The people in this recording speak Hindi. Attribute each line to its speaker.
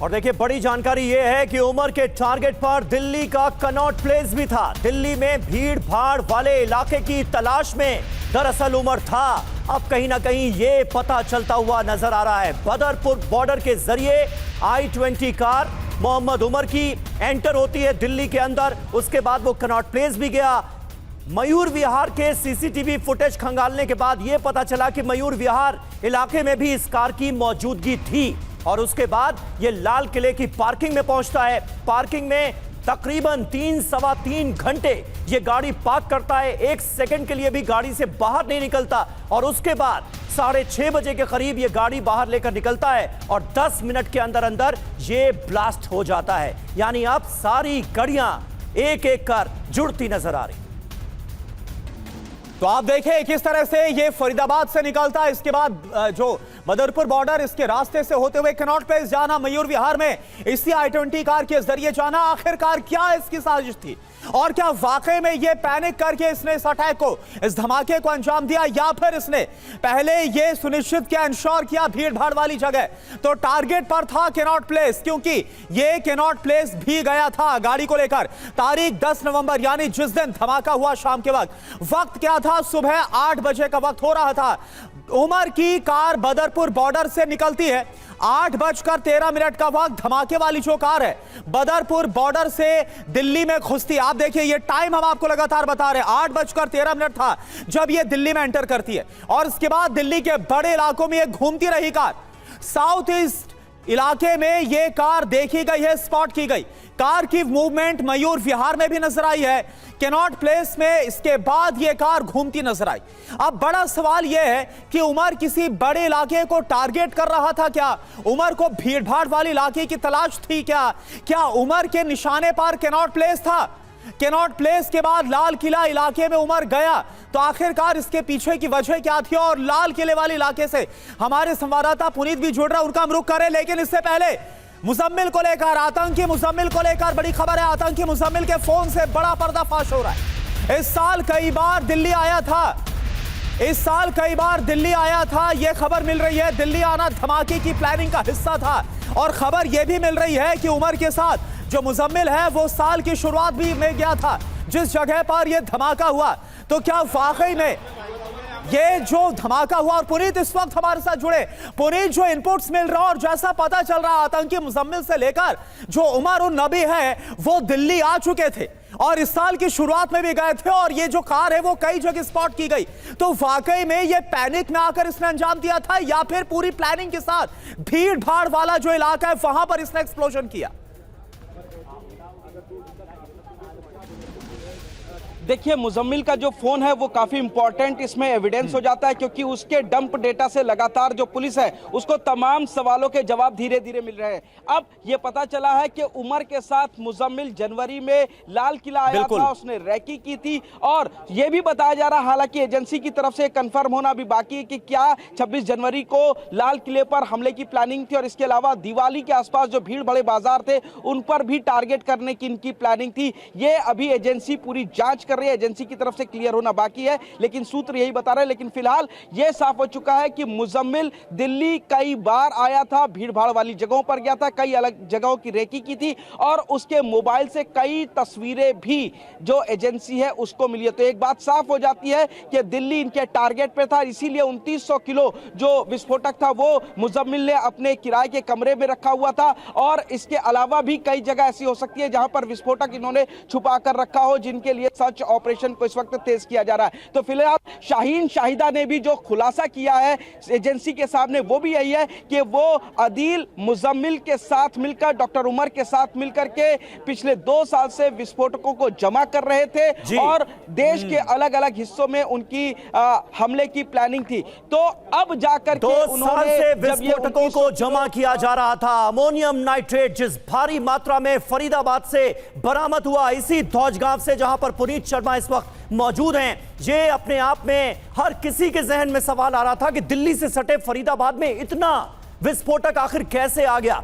Speaker 1: और देखिए बड़ी जानकारी यह है कि उमर के टारगेट पर दिल्ली का कनॉट प्लेस भी था। दिल्ली में भीड़ भाड़ वाले इलाके की तलाश में दरअसल उमर था। अब कहीं ना कहीं यह पता चलता हुआ नजर आ रहा है। बदरपुर बॉर्डर के जरिए I-20 कार मोहम्मद उमर की एंटर होती है दिल्ली के अंदर। उसके बाद वो कनॉट प्लेस भी गया। मयूर विहार के सीसीटीवी फुटेज खंगालने के बाद यह पता चला कि मयूर विहार इलाके में भी इस कार की मौजूदगी थी। और उसके बाद यह लाल किले की पार्किंग में पहुंचता है। पार्किंग में तकरीबन 3-3.25 घंटे यह गाड़ी पार्क करता है। 1 सेकंड के लिए भी गाड़ी से बाहर नहीं निकलता। और उसके बाद 6:30 बजे के करीब यह गाड़ी बाहर लेकर निकलता है और 10 मिनट के अंदर अंदर यह ब्लास्ट हो जाता है। यानी अब सारी कड़ियां एक एक कर जुड़ती नजर आ रही।
Speaker 2: तो आप देखें किस तरह से ये फरीदाबाद से निकलता है, इसके बाद जो बदरपुर बॉर्डर इसके रास्ते से होते हुए कनॉट प्लेस जाना, मयूर विहार में इसी I-20 कार के जरिए जाना। आखिरकार क्या इसकी साजिश थी और क्या वाकई में ये पैनिक करके इसने इस अटैक को, इस धमाके को अंजाम दिया, या फिर इसने पहले ये सुनिश्चित किया, इंश्योर किया भीड़ भाड़ वाली जगह तो टारगेट पर था कनॉट प्लेस, क्योंकि ये कनॉट प्लेस भी गया था गाड़ी को लेकर। तारीख 10 नवंबर यानी जिस दिन धमाका हुआ शाम के वक्त क्या था, सुबह 8 बजे का वक्त हो रहा था। उमर की कार बदरपुर बॉर्डर से निकलती है। 8:13 का वक्त धमाके वाली जो कार है बदरपुर बॉर्डर से दिल्ली में घुसती है। आप देखिए ये टाइम हम आपको लगातार बता रहे हैं, 8:13 था जब ये दिल्ली में एंटर करती है। और इसके बाद दिल्ली के बड़े इलाकों में ये घूमती रही कार। साउथ ईस्ट इलाके में ये कार देखी गई है, स्पॉट की गई। कार की मूवमेंट मयूर विहार में भी नजर आई है, कनॉट प्लेस में इसके बाद ये कार घूमती नजर आई। अब बड़ा सवाल यह है कि उमर किसी बड़े इलाके को टारगेट कर रहा था क्या? उमर को भीड़ भाड़ वाले इलाके की तलाश थी क्या? क्या उमर के निशाने पर कनॉट प्लेस था? कनॉट प्लेस के बाद लाल किला इलाके में उमर गया तो आखिरकार इसके पीछे की वजह क्या थी? और लाल किले वाले इलाके से हमारे संवाददाता पुनीत भी जुड़ रहा है, उनका हम रुख करें। लेकिन इससे पहले मुजम्मिल को लेकर, आतंकी मुजम्मिल को लेकर बड़ी खबर है। आतंकी मुजम्मिल के फोन से बड़ा पर्दाफाश हो रहा है। इस साल कई बार दिल्ली आया था, यह खबर मिल रही है दिल्ली आना धमाके की प्लानिंग का हिस्सा था। और खबर यह भी मिल रही है कि उमर के साथ जो मुजम्मिल है वो साल की शुरुआत भी में गया था जिस जगह पर यह धमाका हुआ। तो क्या वाकई में ये जो धमाका हुआ, और पुनीत इस वक्त हमारे साथ जुड़े, पुनीत जो इनपुट्स मिल रहा और जैसा पता चल रहा आतंकी मुजम्मिल से लेकर जो उमर उन नबी है वो दिल्ली आ चुके थे और इस साल की शुरुआत में भी गए थे और ये जो कार है वो कई जगह स्पॉट की गई। तो वाकई में ये पैनिक में आकर इसने अंजाम दिया था या फिर पूरी प्लानिंग के साथ भीड़ भाड़ वाला जो इलाका है वहां पर इसने एक्सप्लोजन किया?
Speaker 3: देखिए मुजम्मिल का जो फोन है वो काफी इंपॉर्टेंट इसमें एविडेंस हो जाता है, क्योंकि उसके डंप डेटा से लगातार जो पुलिस है उसको तमाम सवालों के जवाब धीरे धीरे मिल रहे हैं। अब ये पता चला है कि उमर के साथ मुजम्मिल जनवरी में लाल किला आया था, उसने रैकी की थी। और ये भी बताया जा रहा है, हालांकि एजेंसी की तरफ से कंफर्म होना भी बाकी है कि क्या 26 जनवरी को लाल किले पर हमले की प्लानिंग थी और इसके अलावा दिवाली के आसपास जो भीड़ भड़े बाजार थे उन पर भी टारगेट करने की इनकी प्लानिंग थी। ये अभी एजेंसी पूरी जांच कर रही है, एजेंसी की तरफ से क्लियर होना बाकी है, लेकिन सूत्र यही बता रहे हैं। लेकिन फिलहाल यह साफ हो चुका है कि मुजम्मिल दिल्ली कई बार आया था, भीड़ भाड़ वाली जगहों पर गया था, कई अलग जगहों की रेकी की थी और उसके मोबाइल से कई तस्वीरें भी जो एजेंसी है उसको मिली है। तो एक बात साफ हो जाती है कि दिल्ली इनके टारगेट पे था, इसीलिए 2900 किलो जो विस्फोटक था वो मुजम्मिल ने अपने किराए के कमरे में रखा हुआ था। और इसके अलावा भी कई जगह ऐसी हो सकती है जहां पर विस्फोटक इन्होंने छुपा कर रखा हो, जिनके लिए सर्च ऑपरेशन को इस वक्त तेज किया जा रहा है। तो फिलहाल शाहीन शाहिदा ने भी जो खुलासा किया है एजेंसी के सामने वो भी यही है कि वो अदील मुजम्मिल के साथ मिलकर, डॉक्टर उमर के साथ मिलकर के पिछले 2 साल से विस्फोटकों को जमा कर रहे थे और देश के अलग अलग हिस्सों में उनकी हमले की प्लानिंग थी। तो अब जाकर के उन्होंने
Speaker 1: विस्फोटकों को जमा किया जा रहा था। अमोनियम नाइट्रेट जिस भारी मात्रा में फरीदाबाद से बरामद हुआ, इसी धौजगांव से जहां पर पुनीत शर्मा इस वक्त मौजूद हैं, ये अपने आप में हर किसी के जहन में सवाल आ रहा था कि दिल्ली से सटे फरीदाबाद में इतना विस्फोटक आखिर कैसे आ गया।